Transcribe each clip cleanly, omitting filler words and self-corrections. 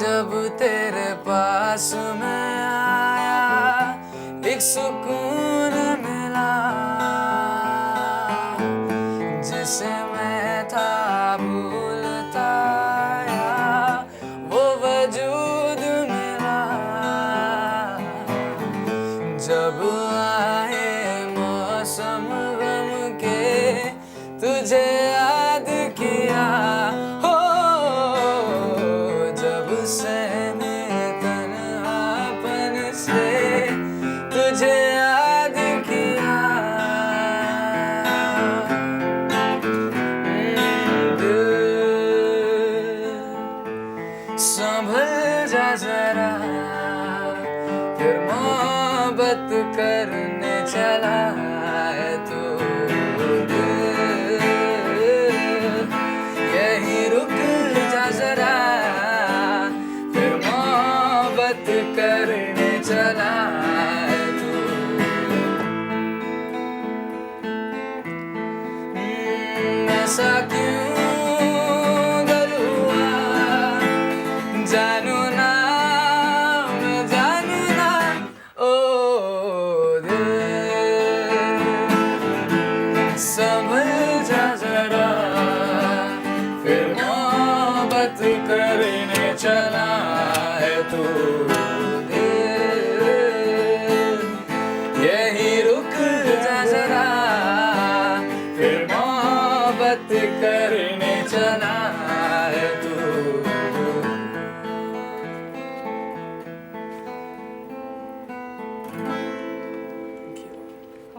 जब तेरे पास मैं आया एक सुकून मिला जिसे मैं था भूलता आया वो वजूद मिला जब आए मौसम गम के तुझे याद किया हो जब सहने तन्हापन से तुझे याद किया संभल जा जरा फिर मोहब्बत करने चला है तू यही रुक जा जरा फिर मोहब्बत करने चला है तू ऐसा क्यों दर हुआ जानू ना मैं जानू ना ओ दिल संभल जा जरा फिर मोहब्बत करने चला है तू दिल यही रुक जा जरा फिर मोहब्बत करने चला है तू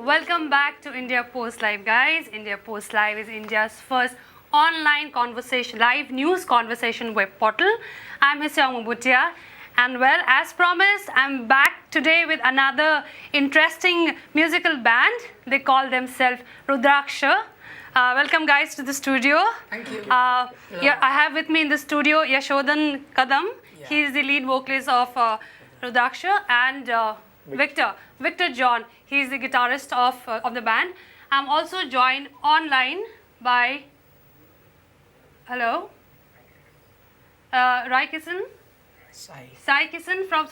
Welcome back to India Post Live, guys. India Post Live is India's first online conversation, live news conversation web portal. I'm Hisyong Mubutia, and well, as promised, I'm back today with another interesting musical band. They call themselves Rudraksha. Welcome, guys, to the studio. Thank you. Yeah, I have with me in the studio Yashodan Kadam. Yeah. He is the lead vocalist of Rudraksha, and Victor John. He is the guitarist of the band. I'm also joined online by Rai Kisan, Sai Kisan from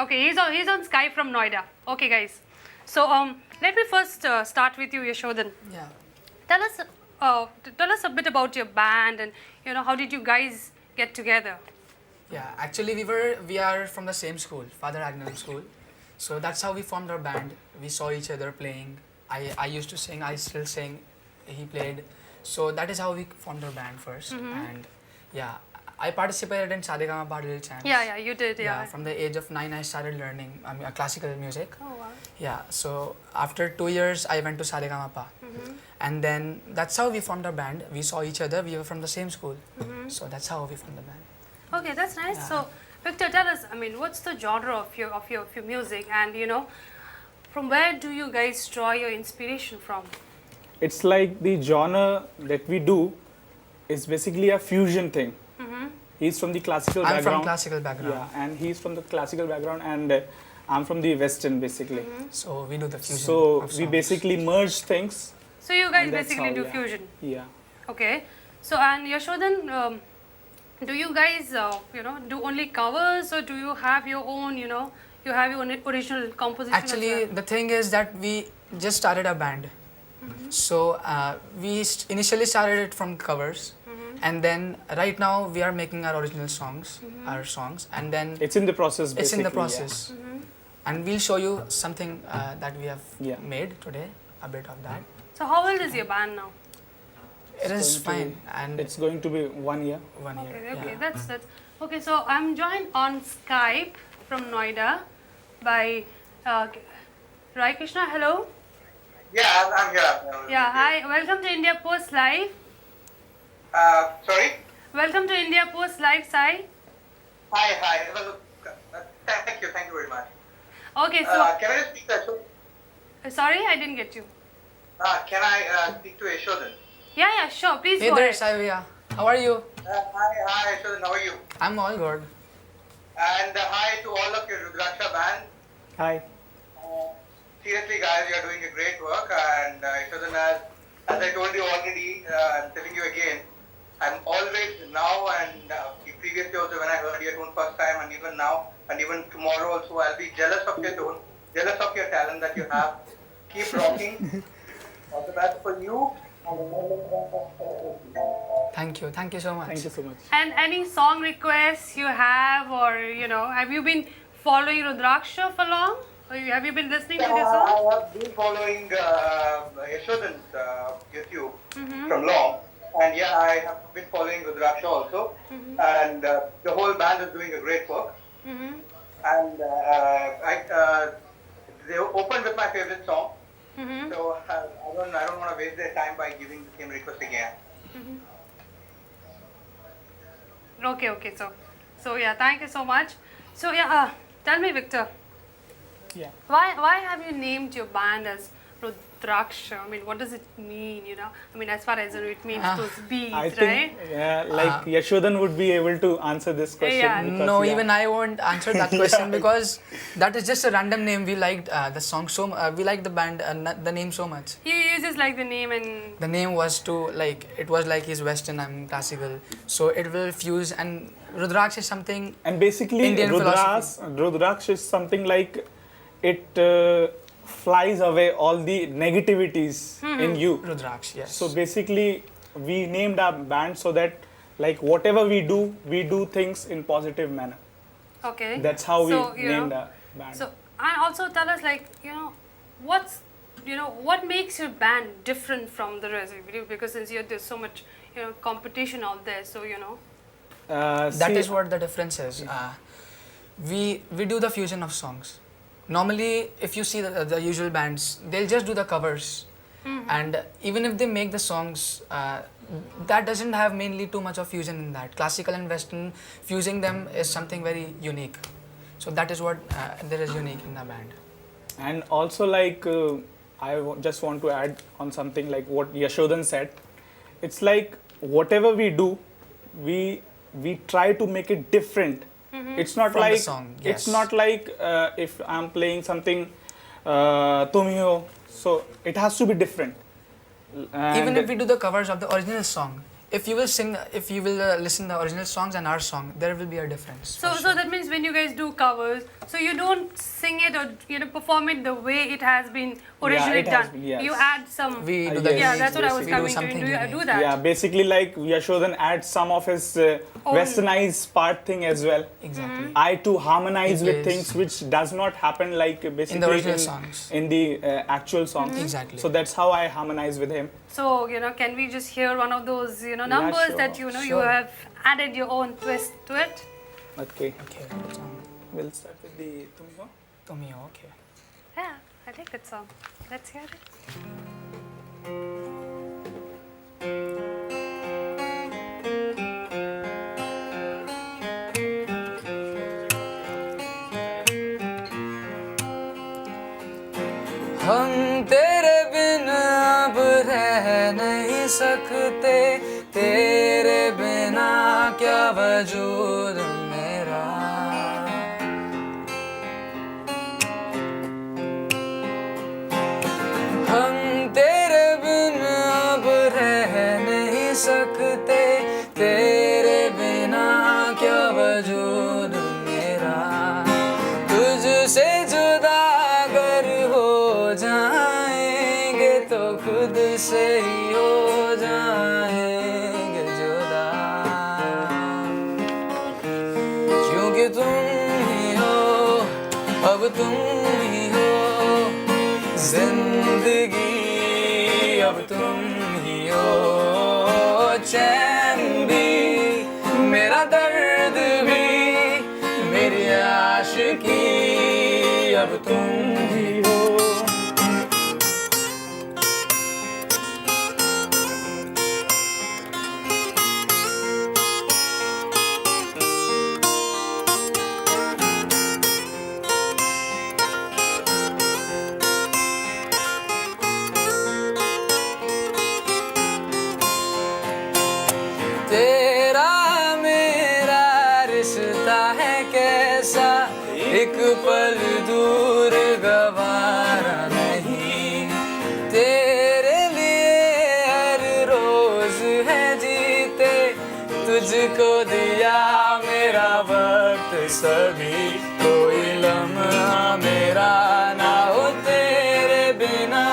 okay, he's on Skype from Noida. Okay, guys. So let me first start with you, Yashodan. Yeah. Tell us a bit about your band and how did you guys get together? Yeah, actually we are from the same school, Father Agnello School. So that's how we formed our band. We saw each other playing. I used to sing, I still sing. He played. So that is how we formed our band first. And yeah, I participated in Sadegama Little Chance. Yeah, you did. Yeah. From the age of 9 I started learning classical music. Oh wow. Yeah, so after 2 years I went to Saregama. And then that's how we formed our band. We saw each other, we were from the same school. So that's how we formed the band. Okay, that's nice. Yeah. So, Victor, tell us. What's the genre of your music, and from where do you guys draw your inspiration from? It's like the genre that we do is basically a fusion thing. He's from the classical I'm background. from classical background. Yeah, and he's from the classical background, and I'm from the western basically. So we do the fusion. So of we songs. basically merge things. So you guys And that's basically how, do yeah. fusion. Yeah. Okay. So and Yashodan, do you guys do only covers, or do you have your own original composition? Actually, the thing is that we just started a band. So we initially started it from covers, and then right now we are making our original songs, and then It's in the process. it's in the basically, yeah. process. And we'll show you something that we have Yeah. made today, a bit of that. So how old is your band now? It is going to fine, and It's going to be 1 year. 1 year. Okay, yeah. that's. Okay, so I'm joined on Skype from Noida by Rai Krishna. Hello. Yeah, I'm here. Yeah, hi. Welcome to India Post Live. Sorry? Welcome to India Post Live, Sai. Hi. Well, thank you very much. Okay, so Can I just speak to sorry, I didn't get you. Can I speak to Yashodan? Yeah, sure. Please Hey go there, ahead. Savia. How are you? Hi, Yashodan. How are you? I'm all good. And hi to all of your Rudraksha band. Hi. Seriously, guys, you are doing a great work. And Yashodan, as I told you already, I'm telling you again, I'm always now and previously also when I heard your tune first time, and even now and even tomorrow also, I'll be jealous of your tune, jealous of your talent that you have. Keep rocking. All the best for you. Thank you so much. Thank you so much. And any song requests you have, or have you been following Rudraksha for long? Or have you been listening to this song? I have been following Yashodan's YouTube from long, and yeah, I have been following Rudraksha also, and the whole band is doing a great work. And they opened with my favorite song, so I don't want to waste their time by giving the same request again. Okay. So yeah, thank you so much. So yeah, tell me, Victor, Yeah. why have you named your band as Rudraksha? I mean, what does it mean? I mean, as far as it means those beats, I right? think Yashodan would be able to answer this question. Yeah. because, No, yeah. even I won't answer that question because that is just a random name. We liked the song we liked the band, the name so much. You just like the name and The name was it was like he's Western, I'm classical, so it will fuse. And Rudraksha is something. And basically, Indian Rudraksh is something like it flies away all the negativities in you. Rudraksh, yes. So basically, we named our band so that like whatever we do things in positive manner. okay. That's how So, we named our band. So, and also tell us, like, what makes your band different from the rest? Because since there's so much, competition out there, so That is what the difference is. We do the fusion of songs. Normally, if you see the usual bands, they'll just do the covers, and even if they make the songs, that doesn't have mainly too much of fusion in that. Classical and Western, fusing them is something very unique. So that is what there is unique in the band. And also like just want to add on something like what Yashodan said. It's like whatever we do, we try to make it different. It's not From the like song, it's yes. not like if I'm playing something Tum Ho, so it has to be different. Even if we do the covers of the original song, if you will listen the original songs and our song, there will be a difference. So, for so sure. that means when you guys do covers, so you don't sing it or perform it the way it has been originally it has done. been, yes. You add some. we do yes. the Yeah, gimmicks, that's what I was we do coming to. something Do you unique. do that? yeah, basically like Yashodan adds some of his westernized part thing as well. Exactly. I to harmonize He with plays. things which does not happen like basically In the original songs. in the actual songs. Exactly. So that's how I harmonize with him. So, can we just hear one of those, numbers sure, that you sure. have added your own twist to it? Okay, Okay, what song? we'll start with the Tum Ho. Tumio, okay. Yeah, I like that song. Let's hear it. हम तेरे बिन अब रह नहीं सकते, तेरे बिना क्या वजूद मेरा। हम तेरे बिन अब रह नहीं सकते, तेरे बिना क्या वजूद मेरा। तुझसे जुदा अगर हो जाएंगे तो खुद से ही हो जाएंगे जुदा, क्योंकि तुम ही हो, अब तुम ही हो जिंदगी, अब तुम ही हो चैन भी, मेरा दर्द भी, मेरी आशिकी, अब तुम ही हो। तेरा मेरा रिश्ता है कैसा, एक पल दूर गवारा नहीं। तेरे लिए हर रोज है जीते तुझको दिया मेरा वक्त सभी, कोई लम्हा मेरा ना हो तेरे बिना,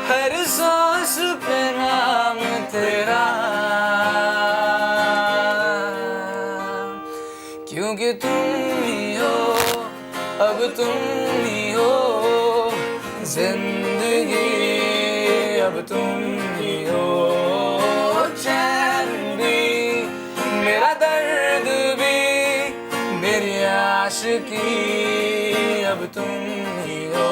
हर सांस पे नाम तेरा, क्योंकि तुम ही हो, अब तुम ही हो जिंदगी, अब तुम ही हो चैन भी, मेरा दर्द भी, मेरी आशिकी, अब तुम ही हो।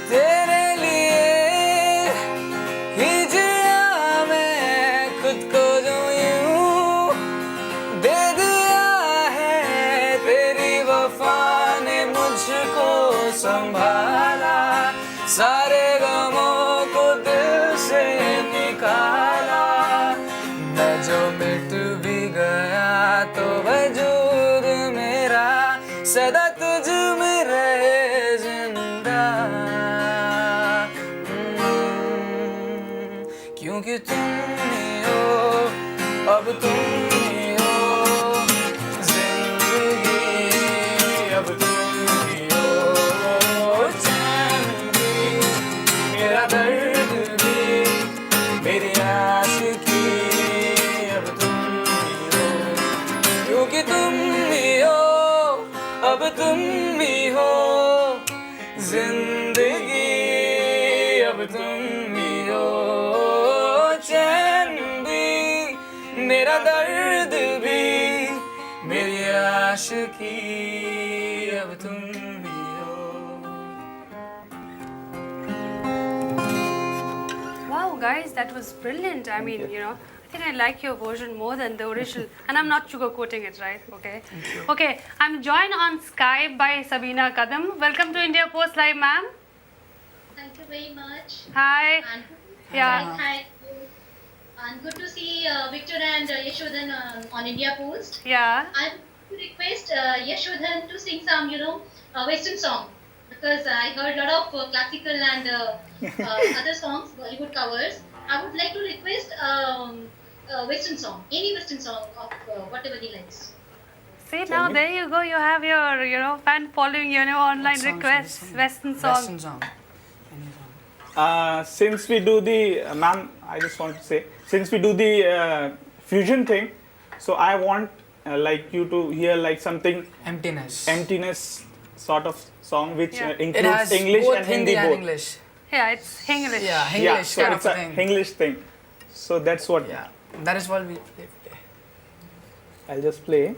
तेरे लिए ही जिया मैं खुद को जो यूं, दे दिया है तेरी वफा ने मुझको संभाला, सारे गमों को दिल से निकाला, मैं जो मिट भी गया तो वजूद मेरा सदा तुझ में रहे जिंदा, क्योंकि तुम ही हो, अब तुम ही हो जिंदगी, अब तुम ही हो चैन भी, मेरा दर्द भी, मेरी आशिकी, अब तुम ही हो, क्योंकि तुम ही हो, अब तुम ही हो जिंदगी, अब तुम ही हो चैन भी, मेरा दर्द भी, मेरी आशिकी, अब तुम ही हो। Wow, guys, that was brilliant. I mean, you know, I think I like your version more than the original. And I'm not sugarcoating it, right? Okay. Okay, I'm joined on Skype by Sabina Kadam. Welcome to India Post Live, ma'am. Thank you very much. Hi. And Yeah. hi. And good to see Victor and Yashodhan on India Post. Yeah. I would request Yashodhan to sing some, Western song, because I heard a lot of classical and other songs, Bollywood covers. I would like to request Western song, any Western song of whatever he likes. See, now me. there you go. You have your, fan following, online What songs requests, do you sing? Western song. Western song. Any song. Since we do the, ma'am, I just want to say, since we do the fusion thing, so I want like you to hear like something Emptiness. emptiness sort of song which Yeah. It includes has English both and Hindi and both. English. Yeah, it's English. Yeah, English Yeah, so kind it's of a thing. English thing. So that's what Yeah, that is what we play today. I'll just play.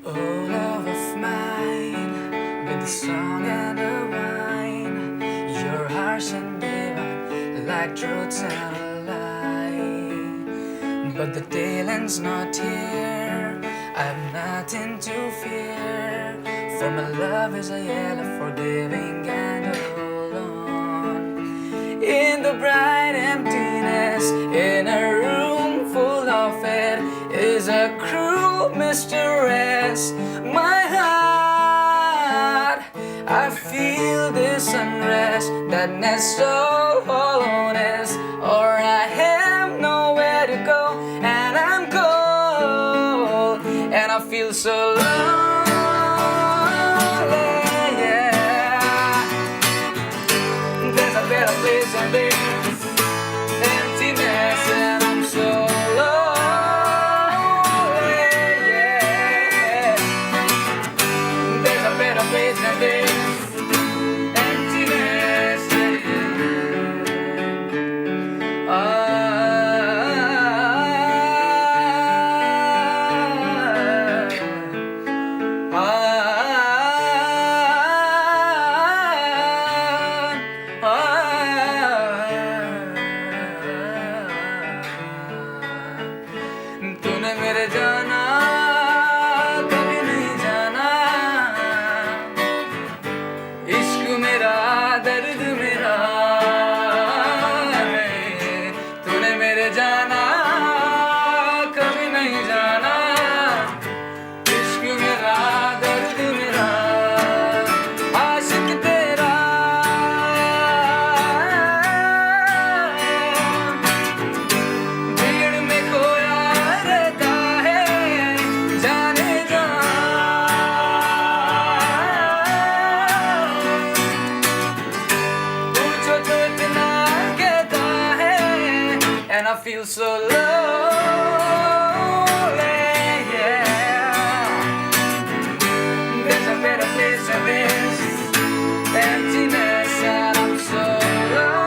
Oh, love of mine, with a song and a wine, you're harsh and divine, like truth and a lie. But the tail end's not here, I've nothing to fear, for my love is a yellow, forgiving and hold on. In the bright emptiness, in a room full of it, is a cruel mistress. My heart, I feel this unrest, that nest of hollowness, or I have nowhere to go, and I'm cold, and I feel so lonely. Yeah, there's a better place than this emptiness, and I'm so lonely. Yeah, there's a better place than this emptiness. feel so lonely, yeah. There's a better place than this emptiness, and I'm so lonely,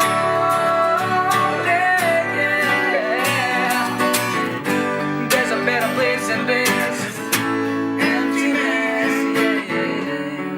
yeah. There's a better place than this emptiness, yeah, yeah,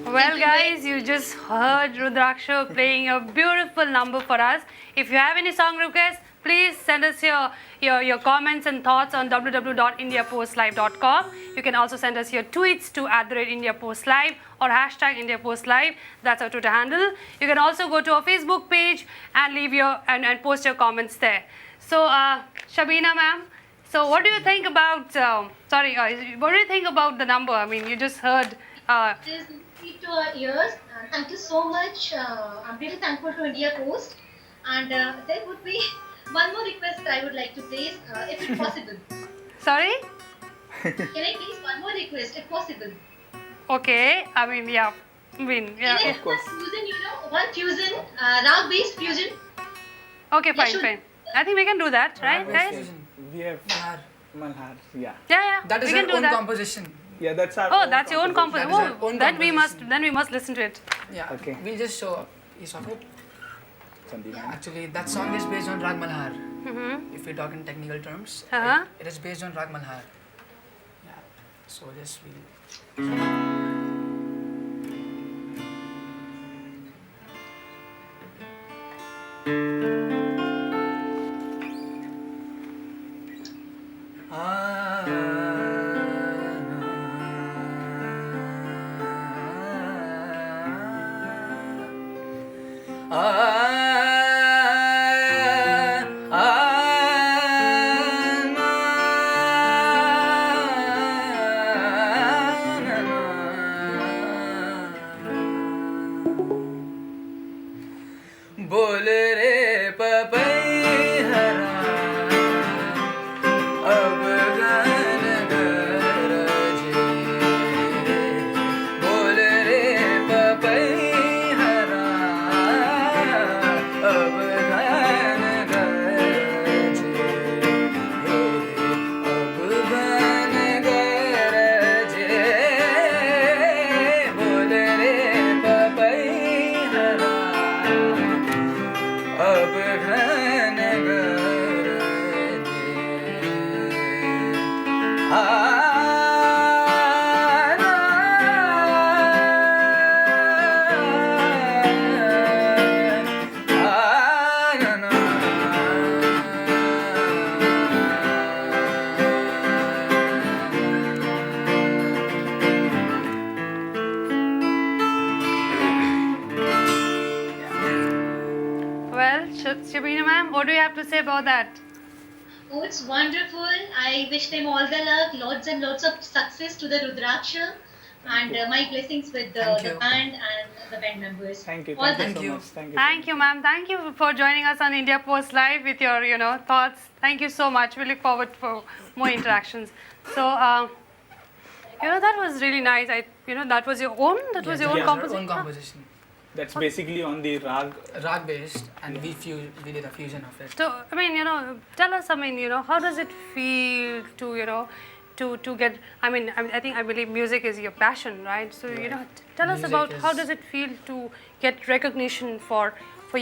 Well, guys, you just heard Rudraksha playing a beautiful number for us. If you have any song requests, please send us your comments and thoughts on www.indiapostlive.com. You can also send us your tweets to @IndiaPostLive or #IndiaPostLive. That's our Twitter handle. You can also go to our Facebook page and leave and post your comments there. So, Shabina ma'am, so what do you think about? What do you think about the number? I mean, you just heard. It is sweet to our ears. Thank you so much. I'm really thankful to India Post. And there would be one more request I would like to place, if it's possible. Sorry. Can I please one more request, if possible? Okay. I mean, yeah. Can I Of course. fusion, one fusion, rag-based fusion? Okay, Yeah, fine, sure. fine. I think we can do that, right, guys? Fusion. We have Malhar. Malhar. Yeah. Yeah. That is we can our do own that. composition. Yeah, that's our. Oh, that's your own composition. That is our Oh, own then we composition. must listen to it. Yeah. Okay. We'll just show a piece of it. Sandeep. Actually, that song is based on Rag Malhar. Mm-hmm. If we talk in technical terms, Uh-huh. it is based on Rag Malhar. Yeah. So just we. बोल रे पपैहरा अब गान गरजे बोल रे पपैहरा अब गान गरजे अब गान गरजे बोल रे पपैहरा अब घन गरजे Well, Shabina ma'am, what do you have to say about that? Oh, it's wonderful. I wish them all the luck, lots and lots of success to the Rudraksha, and my blessings with Thank the you. band and the band members. Thank you. All Thank the you so you. much. Thank you. Thank you, ma'am. Thank you for joining us on India Post Live with your, thoughts. Thank you so much. We look forward for more interactions. So, that was really nice. That was your own. That was your own Yeah. composition. Own composition. That's basically on the rag. Rag based, and we did a fusion of it. So, I mean, tell us. I mean, how does it feel to, to get? I believe music is your passion, right? So, tell us Music about how is- does it feel to get recognition for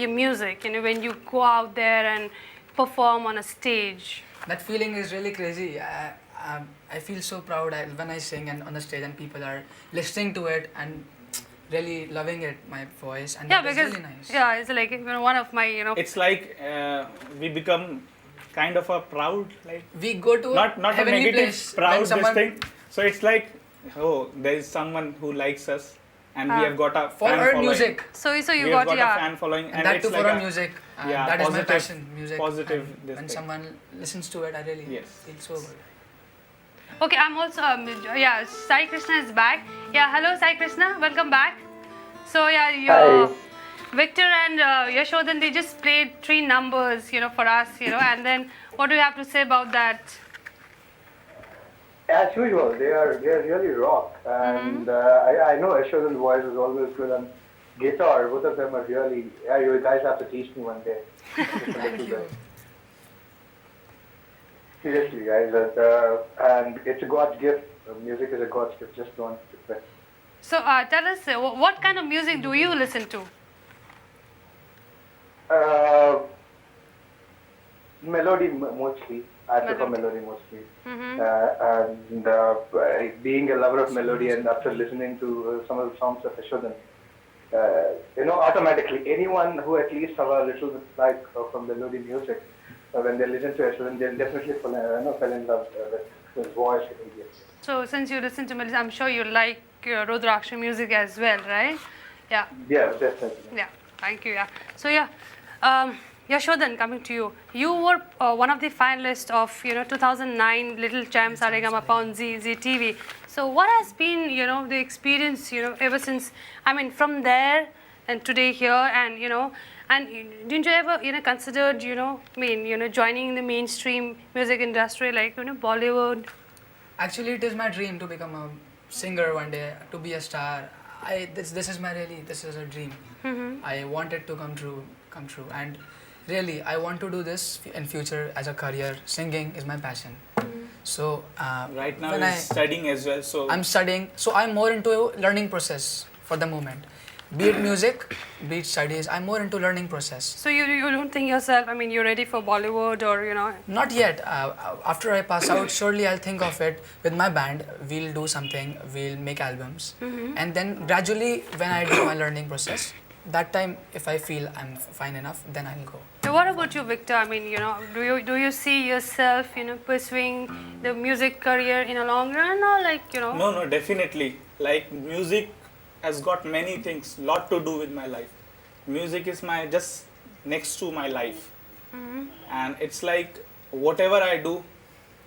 your music? When you go out there and perform on a stage. That feeling is really crazy. I feel so proud when I sing and on the stage and people are listening to it and really loving it, my voice, and Yeah, that is because really nice. it's like one of my It's like we become kind of a proud, like We go to not a heavenly negative place proud when this someone thing. So it's like, oh, there is someone who likes us, and we have got a for fan our following. music, so you We got have got a fan following, and that it's too like for our a- music. And yeah, that is my positive- passion, music. positive and this when thing. someone listens to it, I really Yes. feel so good. Okay, I'm also Sai Krishna is back. Yeah, hello Sai Krishna, welcome back. So Victor and Yashodan, they just played 3 numbers, for us, and then what do you have to say about that? As usual, they are really rock, and I know Yashodhan's voice is always good on guitar. Both of them are really. Yeah, you guys have to teach me one day. Just a Thank little you. bit. Seriously, guys, and it's a God's gift. Music is a God's gift. Just don't quit. So tell us, what kind of music do you listen to? Melody mostly. I prefer melody mostly. And being a lover of melody, and after listening to some of the songs of Yashodhan, automatically anyone who at least have a little bit like from melody music, when they listen to Yashodhan, they'll definitely fall in love with his voice. So since you listen to melody, I'm sure you like Rudraksha music as well, right? Yeah. Yeah, definitely. Yeah, thank you. Yeah. So yeah, Yashodhan, coming to you, you were one of the finalists of 2009 Little Champ Saregama on ZTV. So what has been the experience ever since? I mean, from there and today here, and and didn't you ever considered joining the mainstream music industry like Bollywood? Actually, it is my dream to become a singer one day, to be a star. This is a dream. I want it to come true, and really I want to do this in future as a career. Singing is my passion. So Right now when he's studying as well, so I'm studying, so I'm more into learning process for the moment. Be it music, be it studies, I'm more into learning process. So you don't think yourself, I mean, you're ready for Bollywood or Not yet. After I pass out, surely I'll think of it with my band. We'll do something, we'll make albums. And then gradually, when I do my learning process, that time, if I feel I'm fine enough, then I'll go. So what about you, Victor? I mean, do you see yourself, pursuing the music career in a long run, or like, No, definitely. Like, music has got many things, lot to do with my life. Music is my just next to my life, and it's like whatever I do,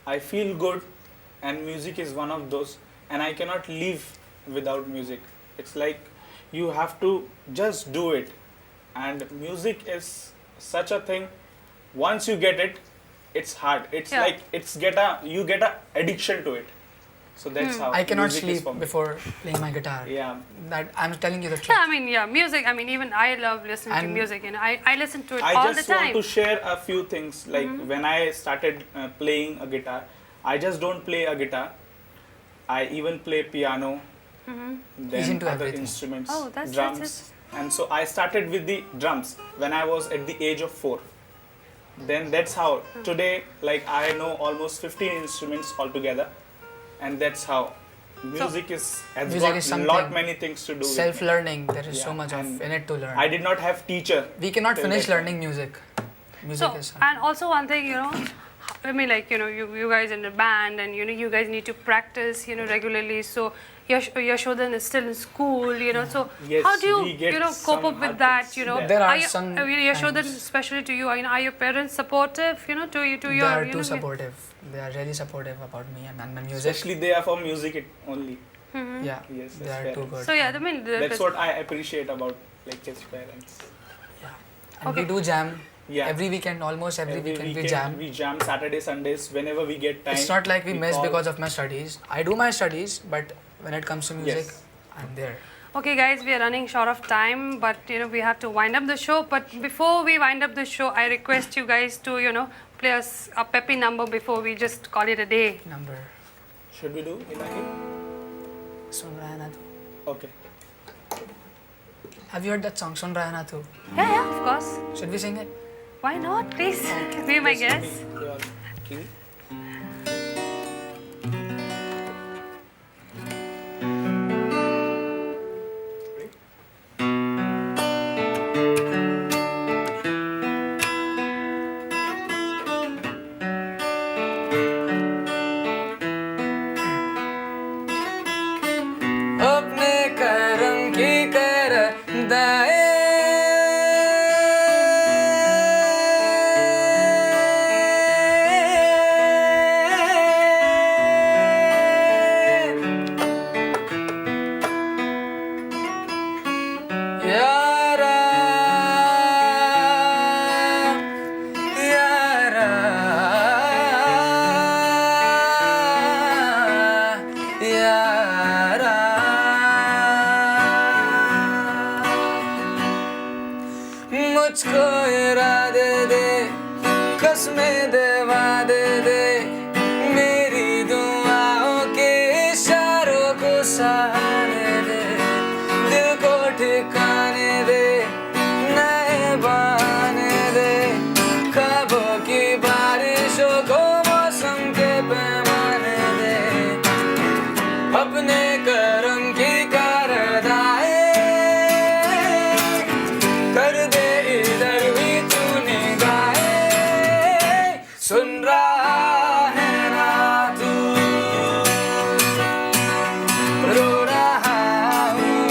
I feel good, and music is one of those, and I cannot live without music. It's like you have to just do it, and music is such a thing. Once you get it, it's hard. It's Yeah. like you get a addiction to it. So that's how I cannot music is sleep for me. before playing my guitar. Yeah. That I'm telling you the truth. Yeah, I mean, music. I mean, even I love listening to And music, I listen to it I all the just want time. to share a few things. Like when I started playing a guitar, I just don't play a guitar. I even play piano, He's then into other everything. instruments, Oh, that's drums. And so I started with the drums when I was at the age of 4. Then that's how today, like, I know almost 15 instruments altogether, and that's how music has Music got is lot something many things to do with it. Self-learning, there is so Yeah, much of and in it to learn. I did not have teacher. We cannot till finish that time. learning music. Music So, is something. and also one thing, I mean, like, you guys in the band, and you guys need to practice, regularly. So Yashodhan is still in school, so Yes, how do we you, get cope some up with hard that, things there. There are you, some Yashodhan, times- especially to you, are your parents supportive, to your, They are too supportive. They are really supportive about me and my music. Especially they are for music only. Yeah, Yes, they yes, are too parents. good. So yeah, I mean, That's what I appreciate about like his parents. And Okay. we do jam. Yeah. Every weekend, almost every weekend we jam. We jam Saturday, Sundays, whenever we get time. It's not like we miss call. because of my studies. I do my studies, but when it comes to music, Yes. I'm there. Okay, guys, we are running short of time, but we have to wind up the show. But before we wind up the show, I request you guys to play us a peppy number before we just call it a day. Number. Should we do Ilahi? Sun Raha Na Tu. Okay. Have you heard that song, Sun Raha Na Tu? Yeah, of course. Should we sing it? Why not? Please be my guest. You are key. अपने करम की कर दाए मुझको इरादे दे, कसमें दे, वादे दे, मेरी दुआओं के इशारों को सहारे दे, दिल को ठिकाने दे, नए बहाने दे, ख्वाबों की बारिशों को मौसम के पैमाने दे, अपने करम की कारदाए कर दे इधर भी तू निगाहे, सुन रहा है ना तू, रो रहा हूँ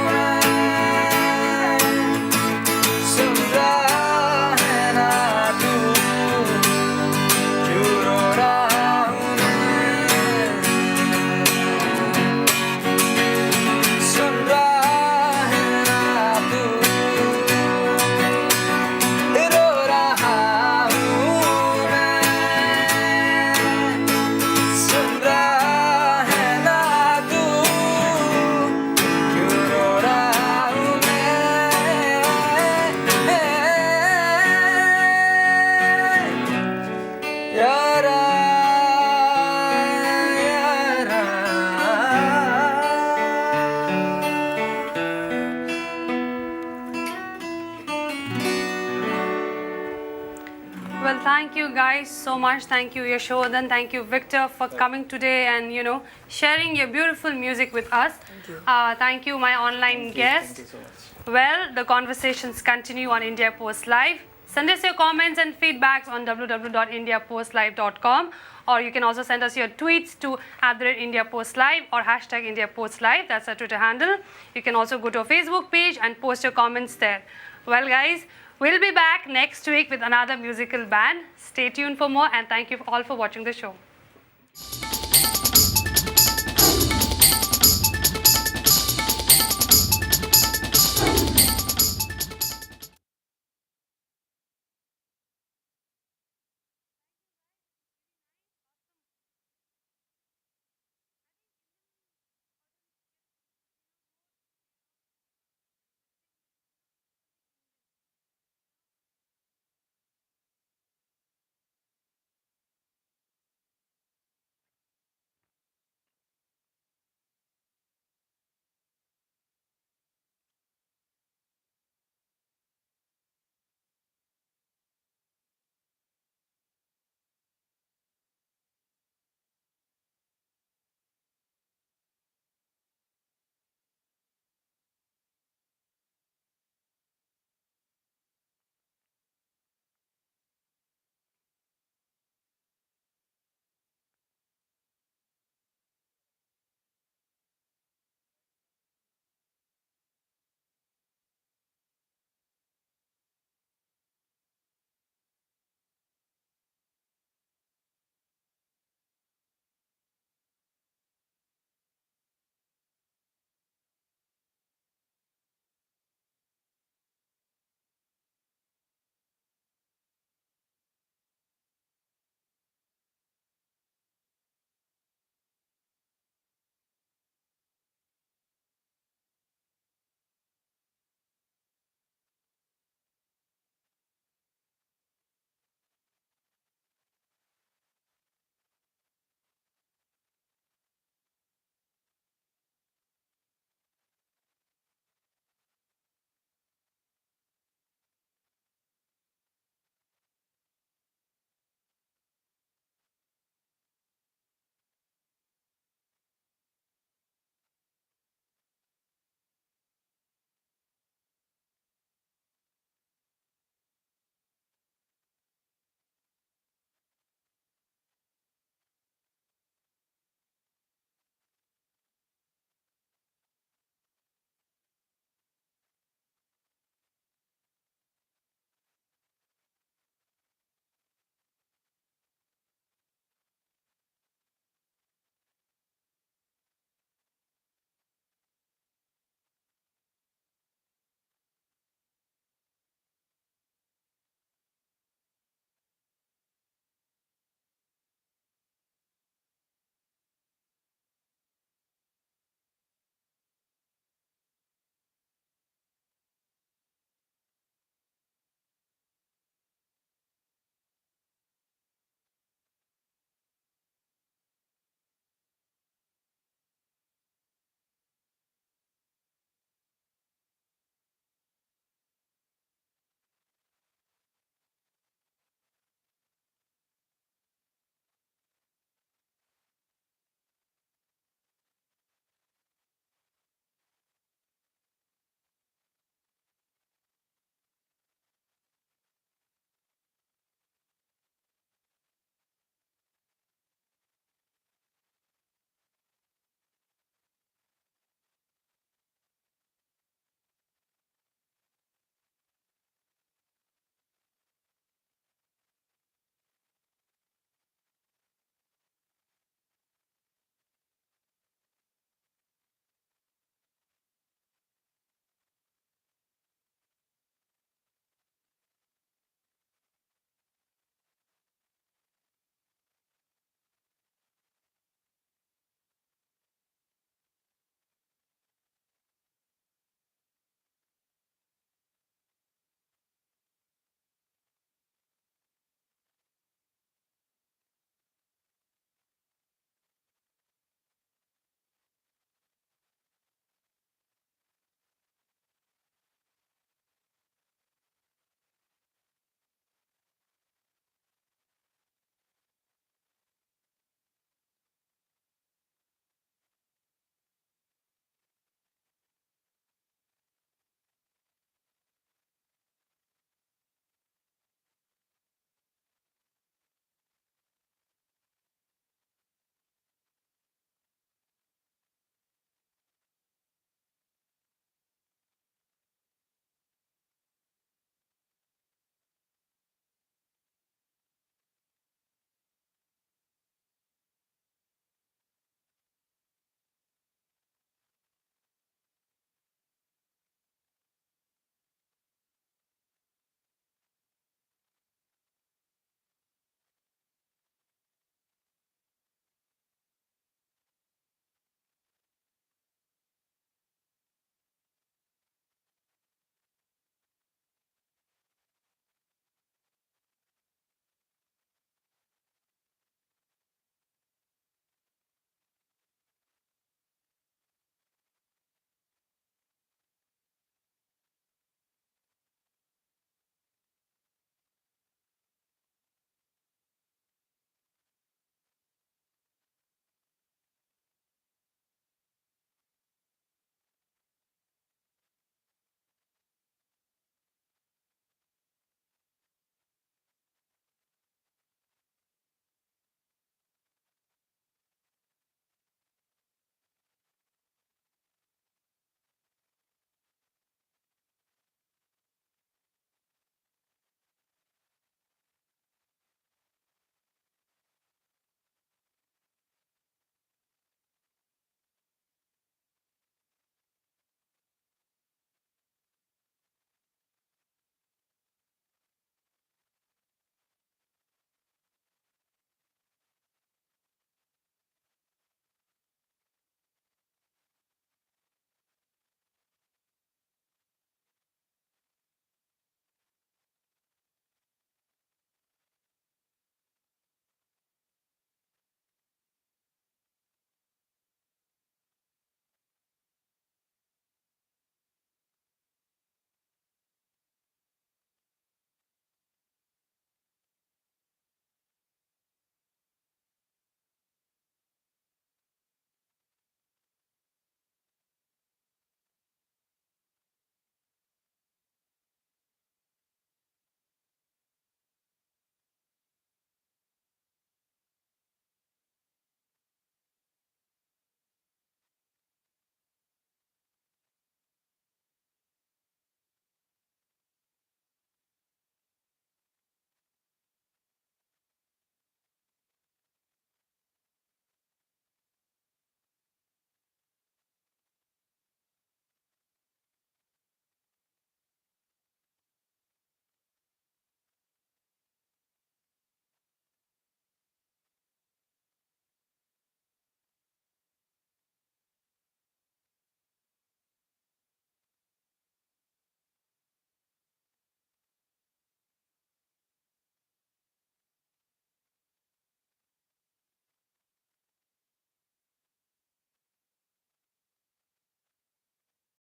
मैं, सुन रहा है ना तू, क्यों रो रहा हूँ मैं, सुन रहा है ना तू, रो रहा हूँ मैं, सुन रहा है ना तू, क्यों रो रहा हूँ मैं, यारा यारा। Well, thank you guys so much. Thank you, Yashodhan. Thank you, Victor, for coming today and sharing your beautiful music with us. Thank you, my online guest. Thank you so much. Well, the conversations continue on India Post Live. Send us your comments and feedbacks on www.indiapostlive.com, or you can also send us your tweets to @IndiaPostLive or #IndiaPostLive. That's our Twitter handle. You can also go to our Facebook page and post your comments there. Well, guys, we'll be back next week with another musical band. Stay tuned for more, and thank you all for watching the show.